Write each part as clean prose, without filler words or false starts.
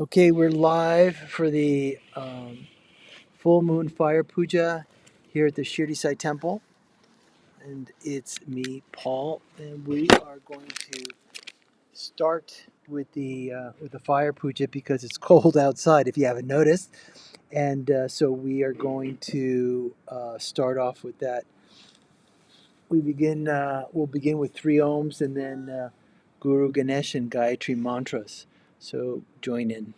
Okay, we're live for the full moon fire puja here at the Shirdi Sai Temple, and it's me, Paul, and we are going to start with the fire puja because it's cold outside. If you haven't noticed, and so we are going to start off with that. We'll begin with three ohms and then Guru Ganesh and Gayatri mantras. So join in.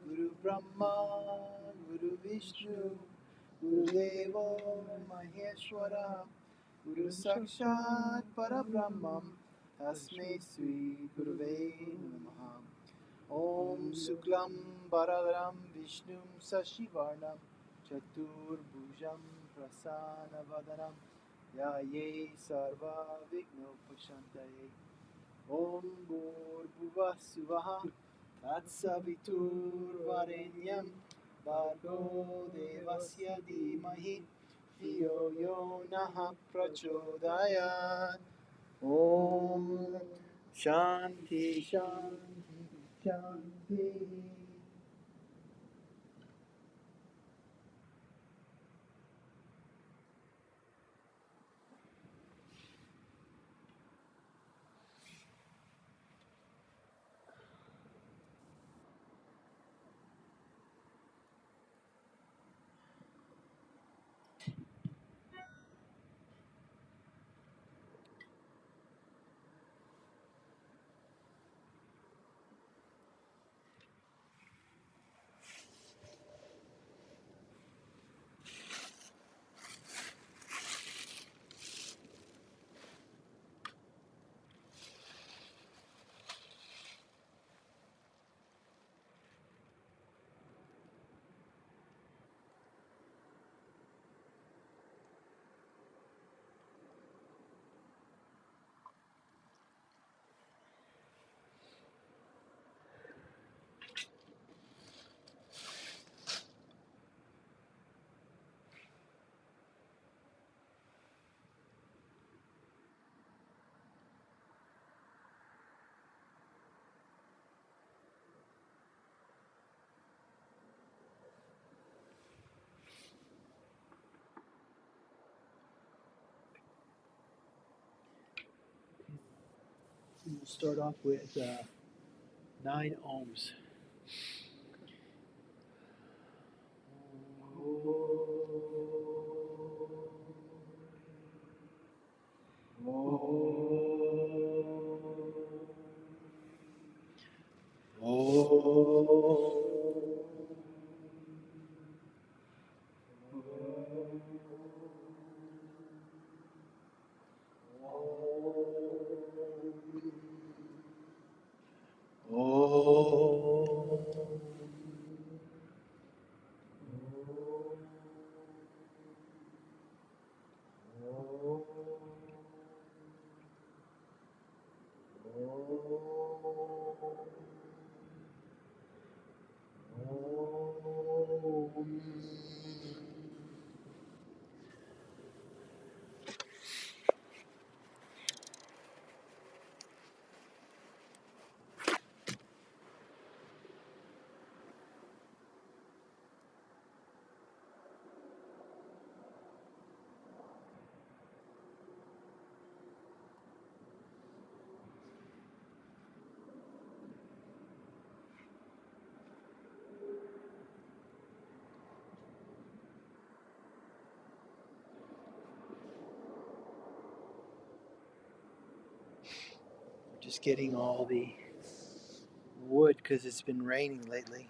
Guru Brahma, Guru Vishnu, Guru Devo Maheshwara, Guru Sakshat Parabrahmam, Tasmai Sri Gurave Namaha. Om Suklam Bharadram Vishnum Sashivarnam Chatur Bhujam Prasana Vadanam Yaye Sarva Vigno Pashantaye. Om Bhur Bhuvah Tatsaviturvarenyam Bhargo Devasya Dhimahi Dhiyo Yo Naha Prachodayat. Om Shanti Shanti Shanti. We'll start off with 9 ohms. just getting all the wood because it's been raining lately.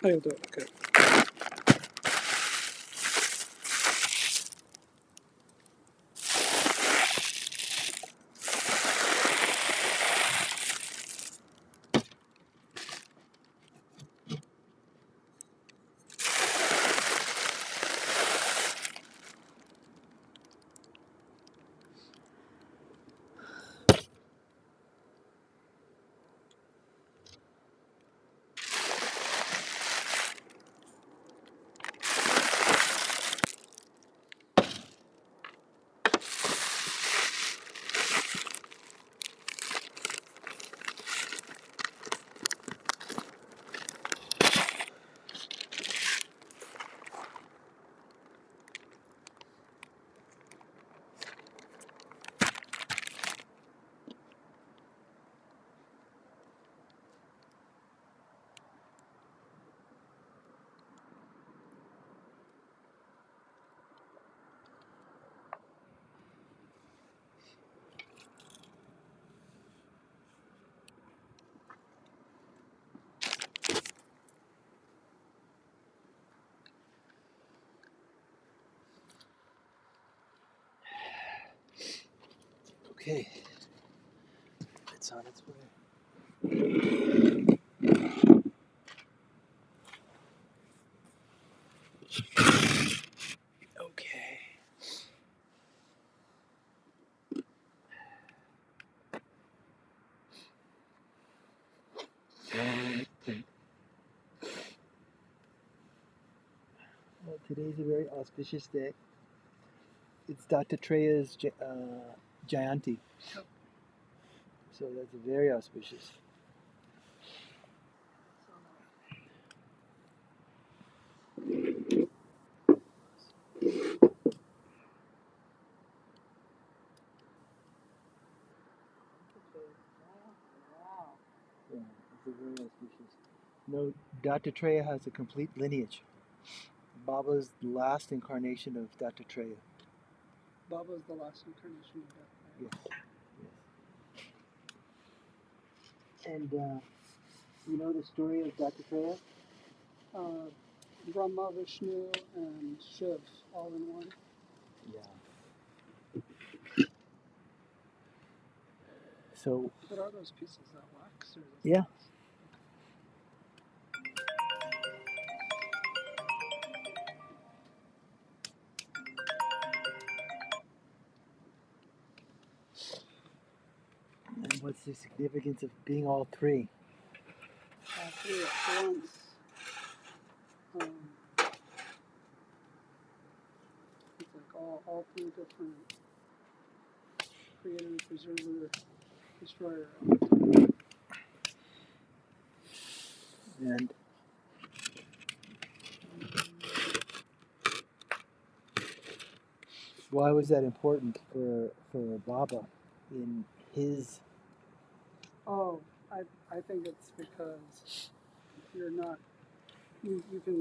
I'll do it. Okay. Okay, it's on its way. Okay. Well, today Today's a very auspicious day. It's Dattatreya's Jayanti, Yep. so that's very auspicious. Yeah, it's a very auspicious. No, Dattatreya has a complete lineage. Baba's the last incarnation of Dattatreya. Baba is the last incarnation of that. Yes, yes. And you know the story of Dattatreya? Brahma, Vishnu, and Shiv all in one. Yeah. So What are those pieces? That wax or is yeah. And what's the significance of being all three? All three at once. It's like all three different creator, preserver, destroyer. And why was that important for Baba in his? Oh, I think it's because you're not you can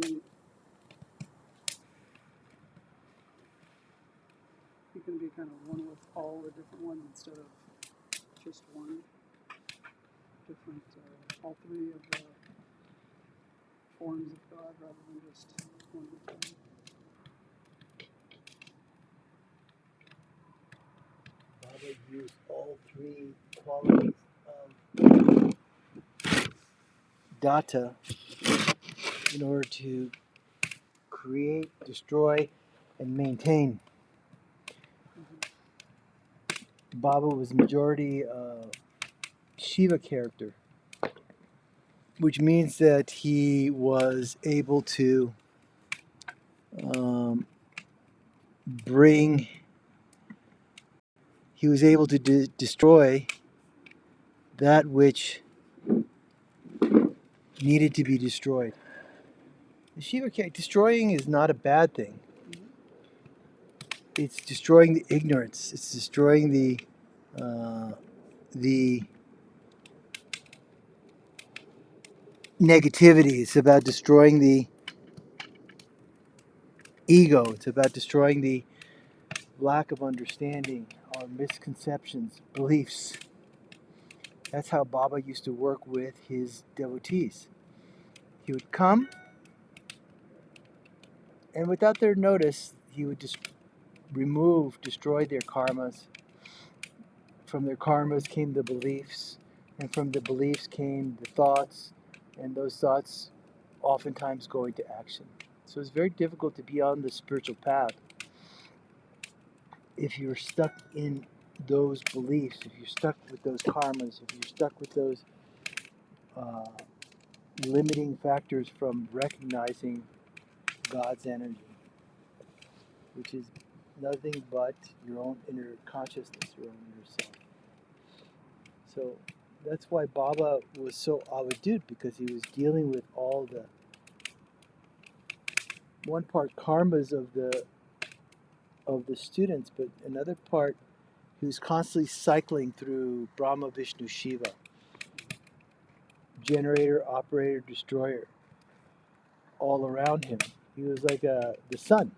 be kind of one with all the different ones instead of just one. Different all three of the forms of God rather than just one of them. Baba used all three qualities of Datta in order to create, destroy, and maintain. Baba was majority Shiva character, which means that he was able to um, bring, he was able to destroy that which needed to be destroyed. The Shiva character, destroying is not a bad thing. It's destroying the ignorance. It's destroying the negativity. It's about destroying the ego. It's about destroying the lack of understanding, our misconceptions, beliefs. That's how Baba used to work with his devotees. He would come, and without their notice, he would just destroy their karmas. From their karmas came the beliefs, and from the beliefs came the thoughts, and those thoughts oftentimes go into action. So it's very difficult to be on the spiritual path if you're stuck in those beliefs, if you're stuck with those karmas, if you're stuck with those uh, limiting factors from recognizing God's energy, which is nothing but your own inner consciousness, your own inner self. So that's why Baba was so avadut, because he was dealing with all the one part karmas of the students, but another part he was constantly cycling through Brahma, Vishnu, Shiva, generator, operator, destroyer, all around him. He was like the sun.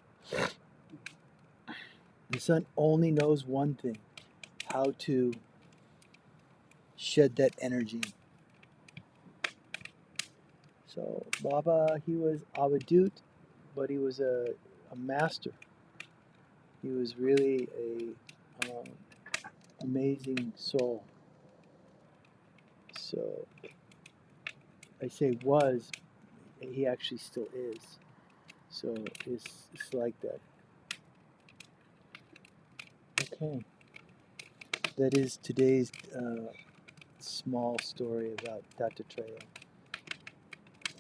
The sun only knows one thing: how to shed that energy. So Baba, he was avadut, but he was a master. He was really a amazing soul. So I say was, he actually still is. So it's like that. Okay, that is today's small story about Dattatreya.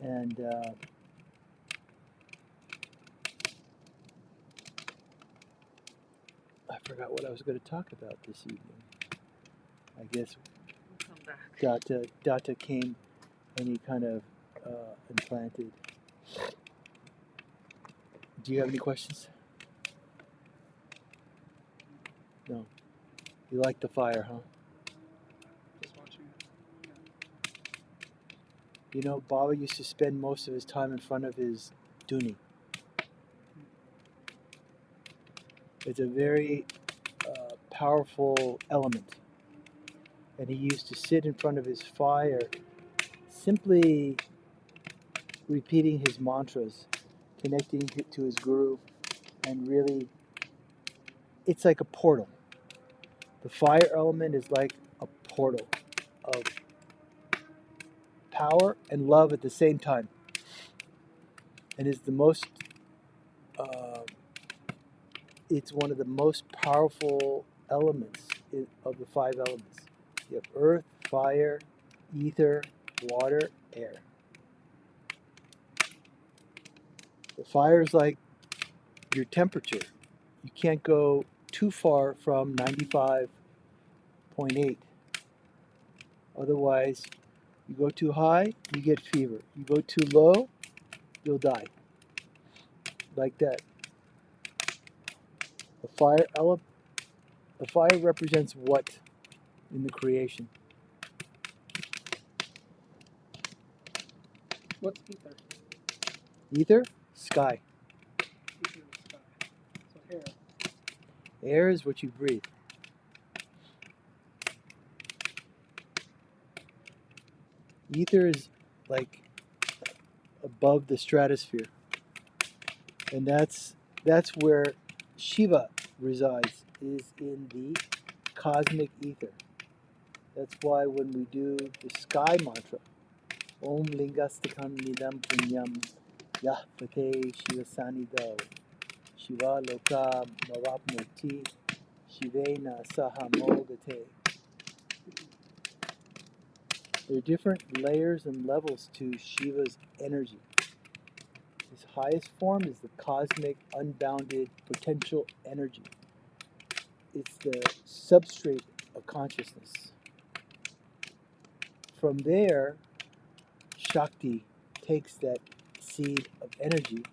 And I forgot what I was going to talk about this evening. I guess We'll come back. Data came and he kind of implanted. Do you have any questions? No. You like the fire, huh? Just watching it. Yeah. You know, Baba used to spend most of his time in front of his dhuni. It's a very powerful element. And he used to sit in front of his fire simply repeating his mantras, connecting to his guru, and really, it's like a portal. The fire element is like a portal of power and love at the same time. And is the most, uh, it's one of the most powerful elements of the five elements. You have earth, fire, ether, water, air. The fire is like your temperature. You can't go too far from 95.8. Otherwise, you go too high, you get fever. You go too low, you'll die. Like that. The fire represents what in the creation? What's ether? Ether, sky. Ether is sky. So air. Air is what you breathe. Ether is like above the stratosphere. And that's where Shiva resides, is in the cosmic ether. That's why when we do the sky mantra, Om Lingastakam Nidam Punyam Yah Pate Shiva Sanido Shiva Loka Mavapnoti Shivena Saha Mogate. There are different layers and levels to Shiva's energy. His highest form is the cosmic, unbounded potential energy. It's the substrate of consciousness. From there, Shakti takes that seed of energy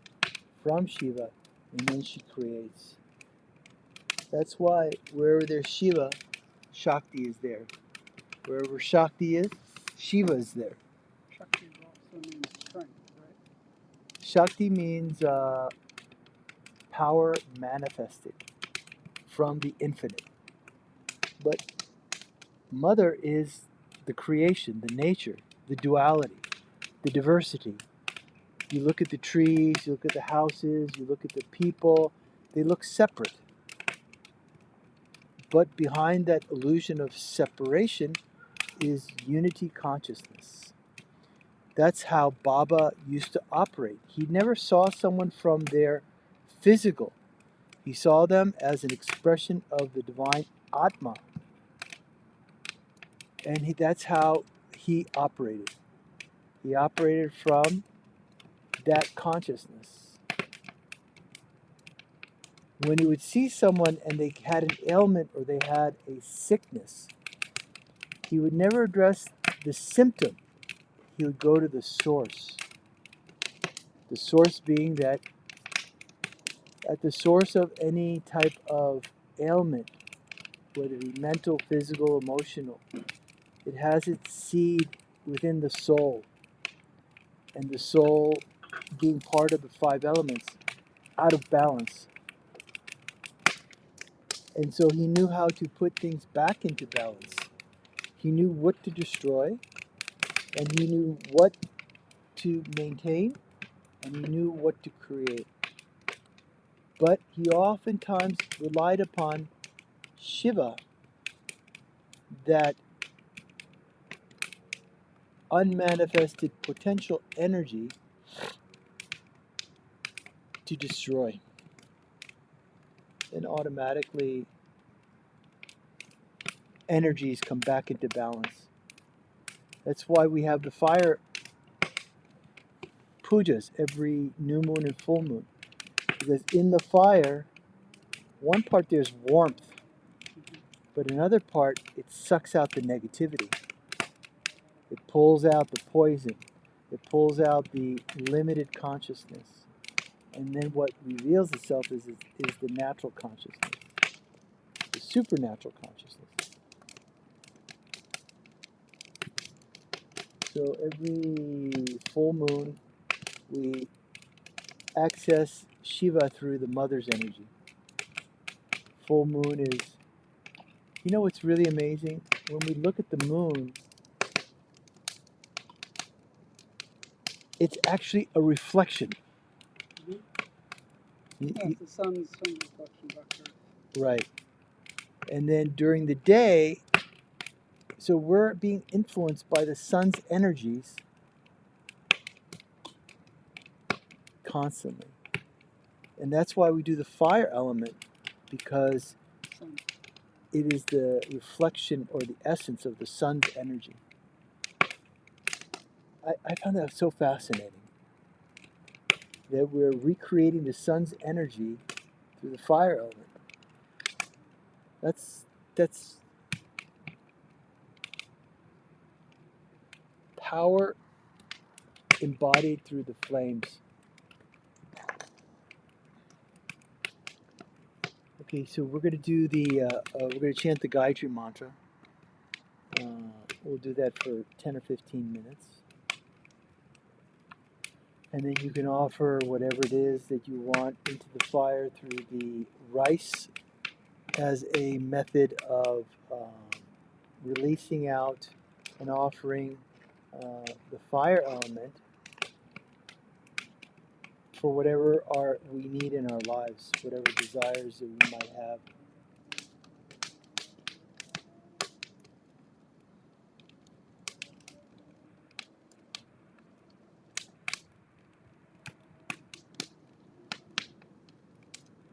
from Shiva and then she creates. That's why wherever there's Shiva, Shakti is there. Wherever Shakti is, Shiva is there. Shakti also means strength, right? Shakti means power manifested from the infinite. But Mother is the creation, the nature, the duality, the diversity. You look at the trees, you look at the houses, you look at the people, they look separate. But behind that illusion of separation is unity consciousness. That's how Baba used to operate. He never saw someone from their physical. He saw them as an expression of the divine Atma. And that's how he operated. He operated from that consciousness. When he would see someone and they had an ailment or they had a sickness, he would never address the symptom. He would go to the source. The source being that at the source of any type of ailment, whether it be mental, physical, emotional, it has its seed within the soul. And the soul, being part of the five elements, out of balance. And so he knew how to put things back into balance. He knew what to destroy, and he knew what to maintain, and he knew what to create. But he oftentimes relied upon Shiva, that unmanifested potential energy, to destroy. And automatically energies come back into balance. That's why we have the fire pujas every new moon and full moon. Because in the fire, one part there's warmth, but another part it sucks out the negativity. It pulls out the poison. It pulls out the limited consciousness. And then what reveals itself is the natural consciousness, the supernatural consciousness. So every full moon, we access Shiva through the mother's energy. Full moon is, you know what's really amazing? When we look at the moon, it's actually a reflection. Yeah, it's the sun's reflection back to Earth. Right. And then during the day, so we're being influenced by the sun's energies constantly. And that's why we do the fire element, because Sun. it is the reflection or the essence of the sun's energy. I found that so fascinating, that we're recreating the sun's energy through the fire element. That's power embodied through the flames. Okay, so we're going to do we're going to chant the Gayatri mantra. We'll do that for 10 or 15 minutes. And then you can offer whatever it is that you want into the fire through the rice as a method of releasing out and offering the fire element for whatever we need in our lives, whatever desires that we might have.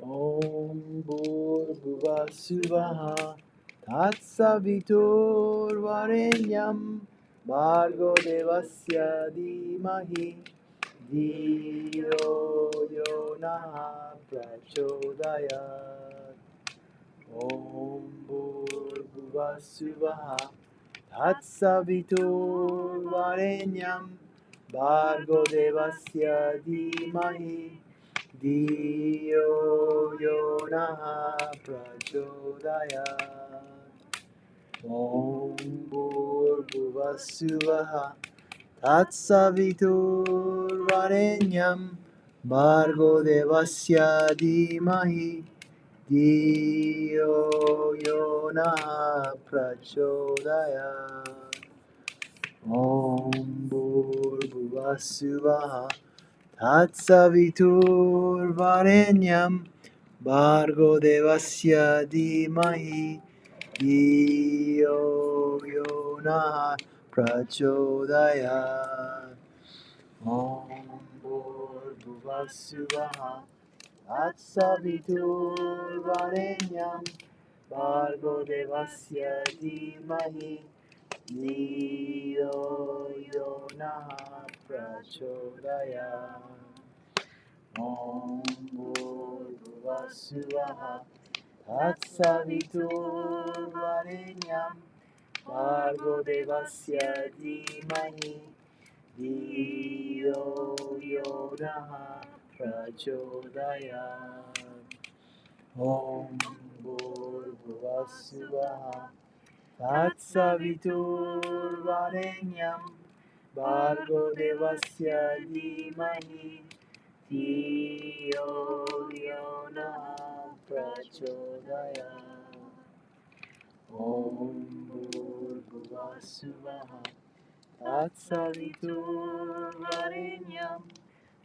Om Bhurбhuva Suvah Tatsavitur Varenyam Bhargo Devasya Dhimahi Dhiyo Yona Prachodayat. Om Bhurбhuva Suvah Tatsavitur Varenyam Bhargo Devasya Dhimahi Dhiyo Yona Prachodayat. Om Bhurбhuva Suvah Tatsavitur Varenyam Bhargo Devasya Dhimahi Dhiyo Yona Prachodayat. Om Bhurбhuva Suvah Tatsavitur Varenyam Bhargo Devasya Dhimahi Dhiyo Yona Prachodayat. Om Bhurбhuva Suvah Tatsavitur Varenyam Bhargo Devasya Dhimahi Dhiyo Yona Prachodayat. Om Bhurбhuva Suvah Tatsavitur Varenyam Bhargo Devasya Dhimahi Dhiyo Yona Prachodayat. Om Bhurбhuva Suvah Tatsavitur Varenyam Bhargo Devasya Dhimahi Dhiyo Yona Prachodayat. Om Bhurбhuva Suvah Tatsavitur Varenyam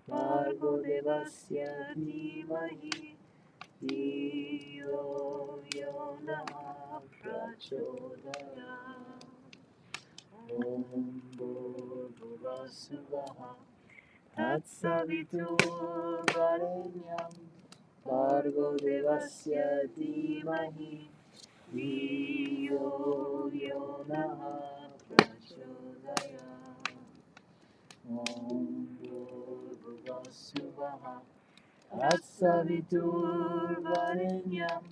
Bhargo Devasya Dhimahi Dhiyo Yona Prachodayat. Om Bhurбhuva Suvah Tatsavitur Varenyam Bhargo Devasya Dhimahi Dhiyo Yona Prachodayat. Om Bhurбhuva Suvah तत्सवितुर्वरेण्यं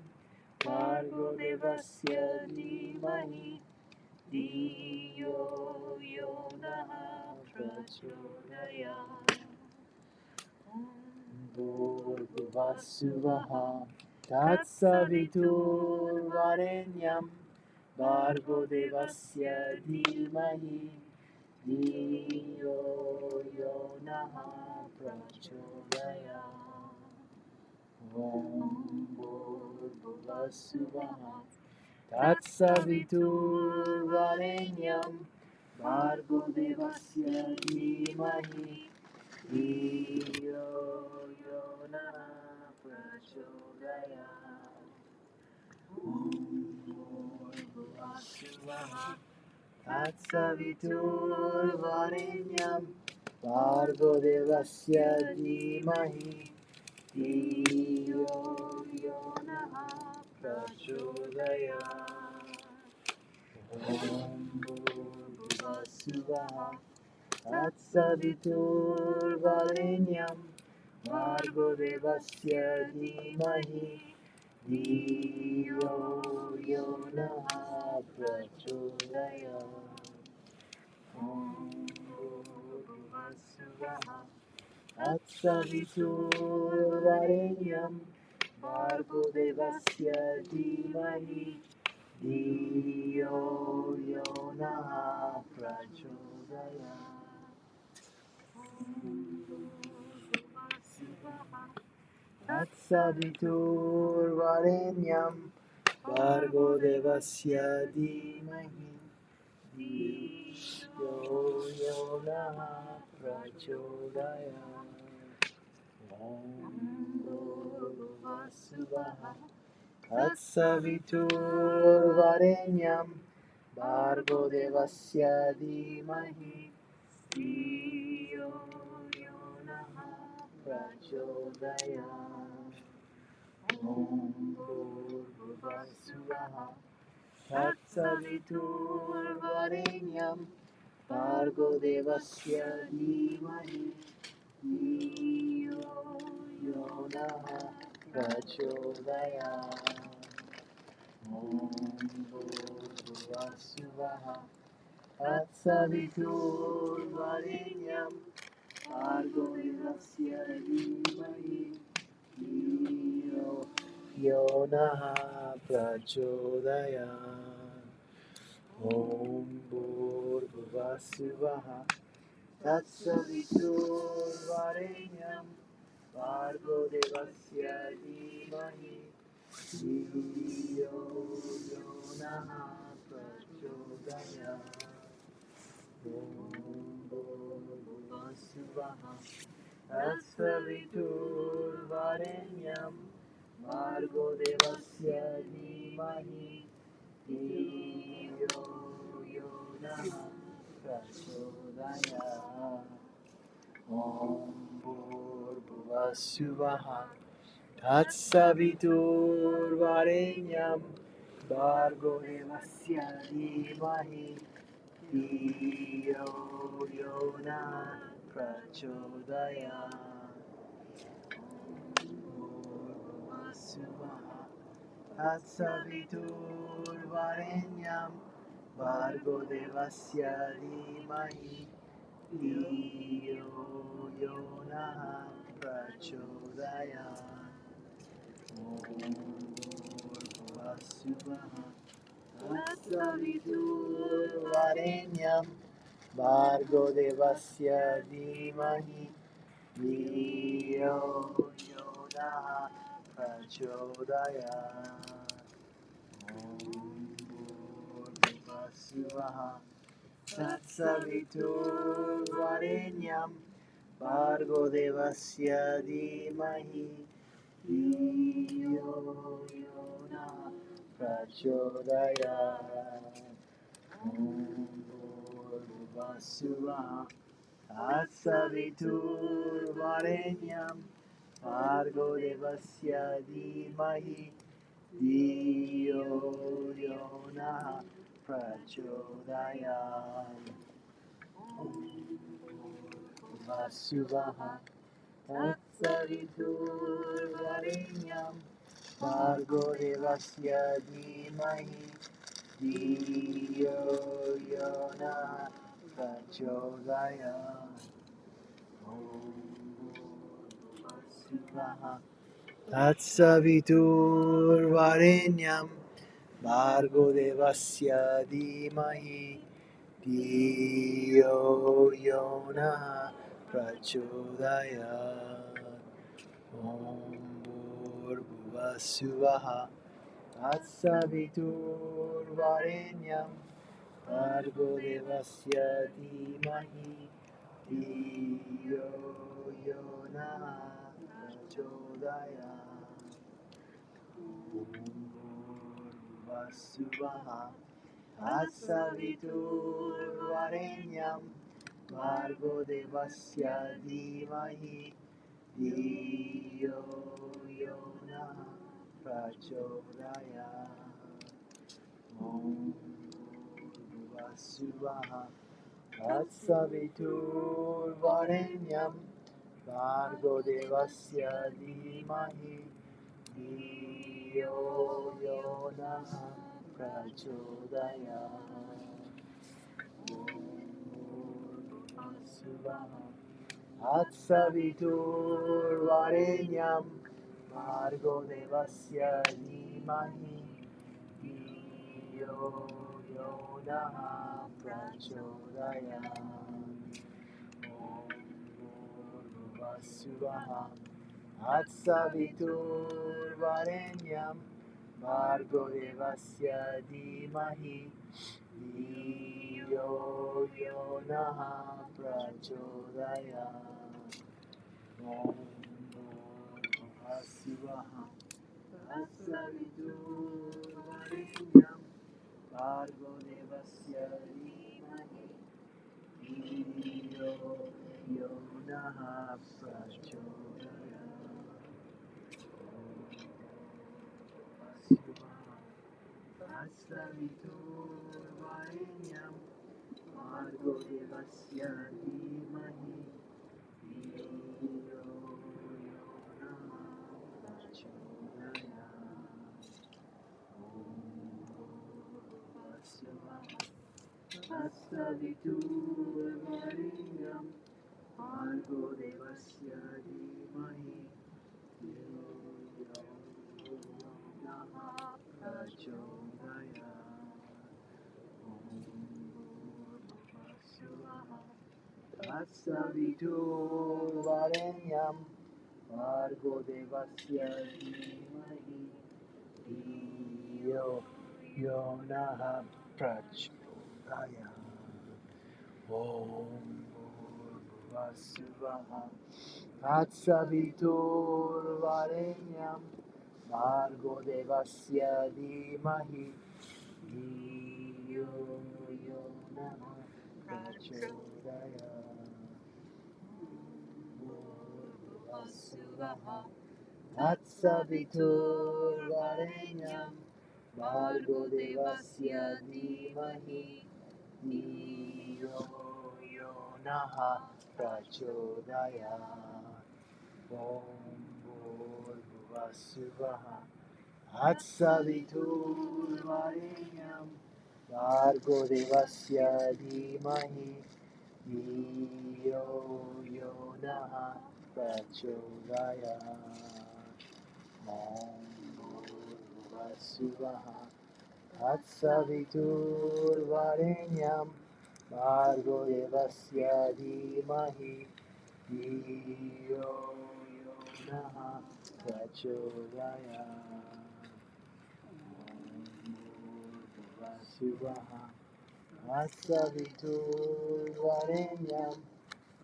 भर्गो देवस्य धीमहि धियो यो नः प्रचोदयात् भूर्भुवस्सुवः तत्सवितुर्वरेण्यं भर्गो देवस्य धीमहि धियो यो नः प्रचोदयात् ॐ भूर्भुवस्सुवः तत्सवितुर्वरेण्यं भर्गो देवस्य धीमहि धियो यो नः प्रचोदयात् ॐ भूर्भुवस्सुवः तत्सवितुर्वरेण्यं भर्गो देवस्य धीमहि धियो यो नः प्रचोदयात् ॐ भूर्भुवस्सुवः तत्सवितुर्वरेण्यं भर्गो देवस्य धीमहि धियो यो नः प्रचोदयात् ॐ भूर्भुवस्सुवः तत्सवितुर्वरेण्यं भर्गो देवस्य धीमहि धियो यो नः प्रचोदयात् तत्सवितुर्वरेण्यं भर्गो देवस्य धीमहि धियो यो नः प्रचोदयात् ॐ भूर्भुवस्सुवः तत्सवितुर्वरेण्यं भर्गो देवस्य धीमहि धियो यो नः प्रचोदयात् ॐ भूर्भुवस्सुवः तत्सवितुर्वरेण्यं भर्गो देवस्य धीमहि धियो यो नः प्रचोदयात् ॐ भूर्भुवस्सुवः तत्सवितुर्वरेण्यं भर्गो देवस्य धीमहि धियो यो नः प्रचोदयात् ॐ भूर्भुवस्सुवः तत्सवितुर्वरेण्यं भर्गो देवस्य धीमहि धियो यो नः प्रचोदयात् ॐ भूर्भुवस्सुवः तत्सवितुर्वरेण्यं भर्गो देवस्य धीमहि धियो यो नः प्रचोदयात् ॐ भूर्भुवस्सुवः तत्सवितुर्वरेण्यं भर्गो देवस्य धीमहि धियो यो नः प्रचोदयात् भूर्भुवस्सुवः तत्सवितुर्वरेण्यं भर्गो देवस्य धीमहि धियो यो नः प्रचोदयात् ॐ भूर्भुवस्सुवः तत्सवितुर्वरेण्यं भर्गो देवस्य धीमहि धियो यो नः प्रचोदयात् ॐ भूर्भुवस्सुवः तत्सवितुर्वरेण्यं भर्गो देवस्य धीमहि धियो यो नः प्रचोदयात् ॐ भूर्भुवस्सुवः तत्सवितुर्वरेण्यं भर्गो देवस्य धीमहि धियो यो नः प्रचोदयात् भूर्भुवस्सुवः तत्सवितुर्वरेण्यं भर्गो देवस्य धीमहि धियो यो नः प्रचोदयात् ॐ भूर्भुवस्सुवः तत्सवितुर्वरेण्यं भर्गो देवस्य धीमहि धियो यो नः प्रचोदयात् ॐ भूर्भुवस्सुवः तत्सवितुर्वरेण्यं भर्गो देवस्य धीमहि धियो यो नः प्रचोदयात् ॐ भूर्भुवस्सुवः तत्सवितुर्वरेण्यं भर्गो देवस्य धीमहि धियो यो नः प्रचोदयात् ॐ भूर्भुवस्सुवः तत्सवितुर्वरेण्यं भर्गो देवस्य धीमहि धियो यो नः प्रचोदयात् ॐ भूर्भुवस्सुवः तत्सवितुर्वरेण्यं भर्गो देवस्य धीमहि धियो यो नः प्रचोदयात् ॐ भूर्भुवस्सुवः तत्सवितुर्वरेण्यं भर्गो देवस्य धीमहि धियो यो नः प्रचोदयात् ॐ भूर्भुवस्सुवः तत्सवितुर्वरेण्यं भर्गो देवस्य धीमहि धियो यो नः प्रचोदयात् तत्सवितुर्वरेण्यं भर्गो देवस्य धीमहि धियो यो नः प्रचोदयात् तत्सवितुर्वरेण्यं भर्गो देवस्य धीमहि धियो यो नः प्रचोदयात् तत्सवितुर्वरेण्यं भर्गो देवस्य धीमहि धियो यो नः प्रचोदयात् ॐ भूर्भुवस्सुवः तत्सवितुर्वरेण्यं भर्गो देवस्य धीमहि धियो यो नः प्रचोदयात् भूर्भुवस्सुवः तत्सवितुर्वरेण्यं भर्गो देवस्य धीमहि धियो यो नः प्रचोदयात् ॐ भूर्भुवस्सुवः तत्सवितुर्वरेण्यं भर्गो देवस्य धीमहि धियो यो नः प्रचोदयात् ॐ भूर्भुवस्सुवः तत्सवितुर्वरेण्यं भर्गो देवस्य धीमहि धियो यो नः प्रचोदयात् भूर्भुवस्सुवः तत्सवितुर्वरेण्यं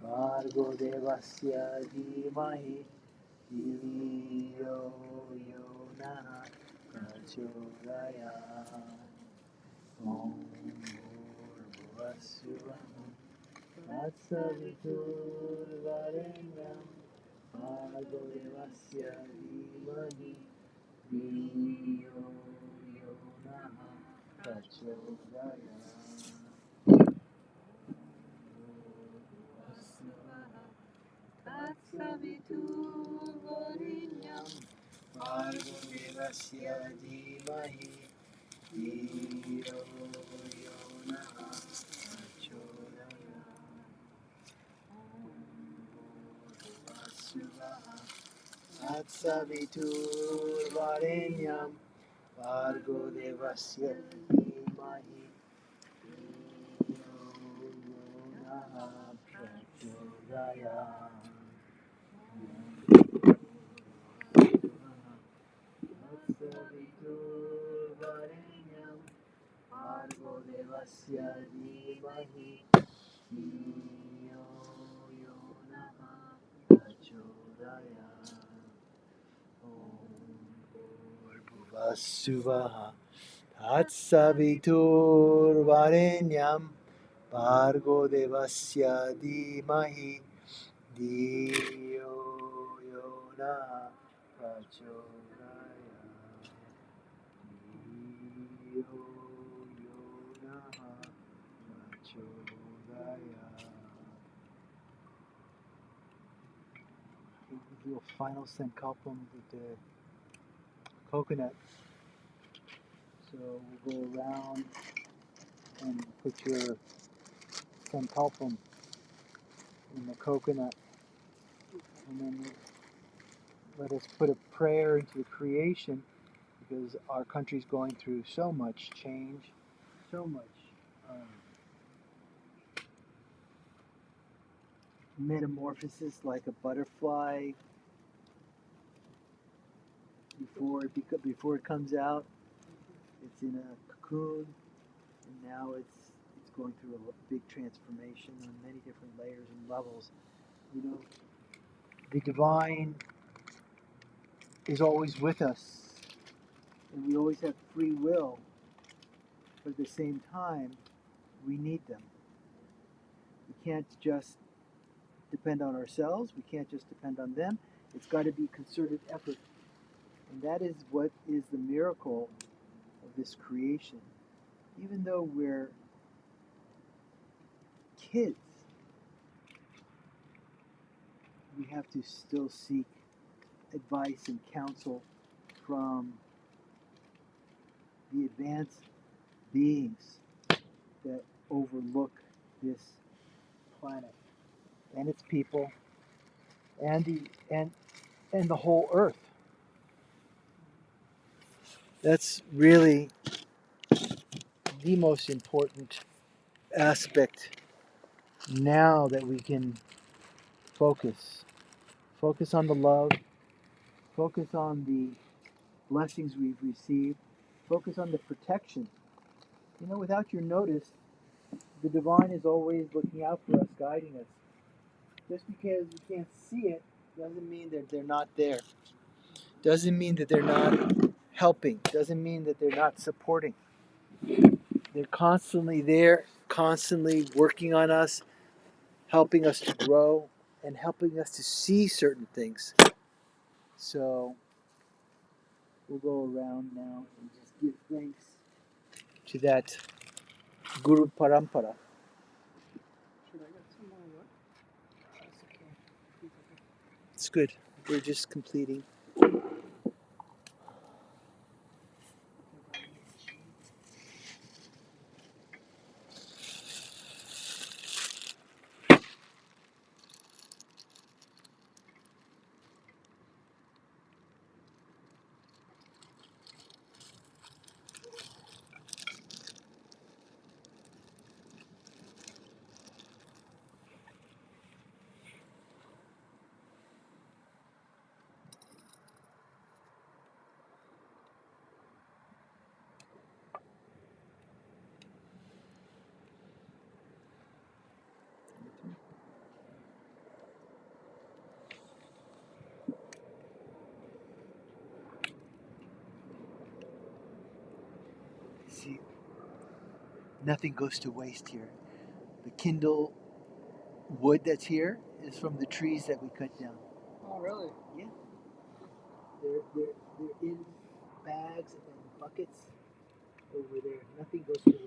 भर्गो देवस्य धीमहि धियो यो नः प्रचोदयात् ॐ भूर्भुवस्सुवः तत्सवितुर्वरेण्यं भर्गो देवस्य धीमहि धियो यो नः प्रचोदयात् तत्सवितुर्वरेण्यं Devasya Dhimahi Dhiyo Yona Prachodaya Vasuvaha Tatsaviturvarenyam Bhargo Devasya Dhimahi Dhiyo Yona Prachodaya Tatsaviturvarenyam Bhargo Devasya Dhimahi Dhiyo Yona Prachodaya Vasuvaha Tatsaviturvarenyam Bhargo Devasya Dhimahi Dhiyo Yona Prachodaya Dhiyo Yona Prachodaya. We'll do a final sankalpam with the coconut. So we'll go around and put your sankalpam in the coconut, and then let us put a prayer into the creation, because our country's going through so much change, so much metamorphosis, like a butterfly before it comes out. It's in a cocoon, and now it's going through a big transformation on many different layers and levels. You know, the divine is always with us, and we always have free will, but at the same time, we need them. We can't just depend on ourselves, we can't just depend on them. It's got to be concerted effort. And that is what is the miracle of this creation. Even though we're kids, we have to still seek advice and counsel from the advanced beings that overlook this planet and its people and the whole earth. That's really the most important aspect now, that we can focus on the love, focus on the blessings we've received, focus on the protection. You know, without your notice, the divine is always looking out for us, guiding us. Just because we can't see it doesn't mean that they're not there. Doesn't mean that they're not helping. Doesn't mean that they're not supporting. They're constantly there, constantly working on us, helping us to grow, and helping us to see certain things. So we'll go around now and just give thanks to that Guru Parampara. Should I get some more what? That's okay. It's good. We're just completing. See, nothing goes to waste here. The Kindle wood that's here is from the trees that we cut down. Oh, really? Yeah. They're in bags and buckets over there. Nothing goes to waste.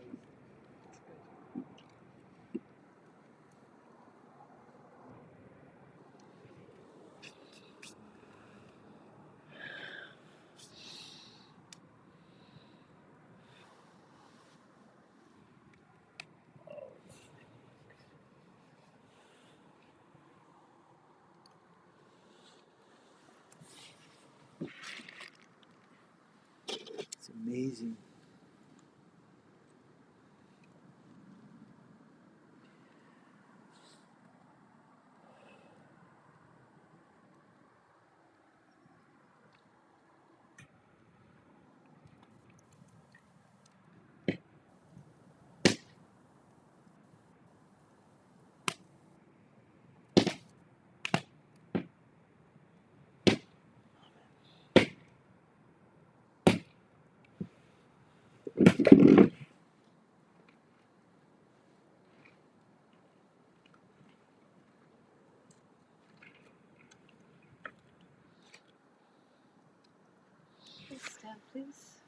amazing. Please stand, please.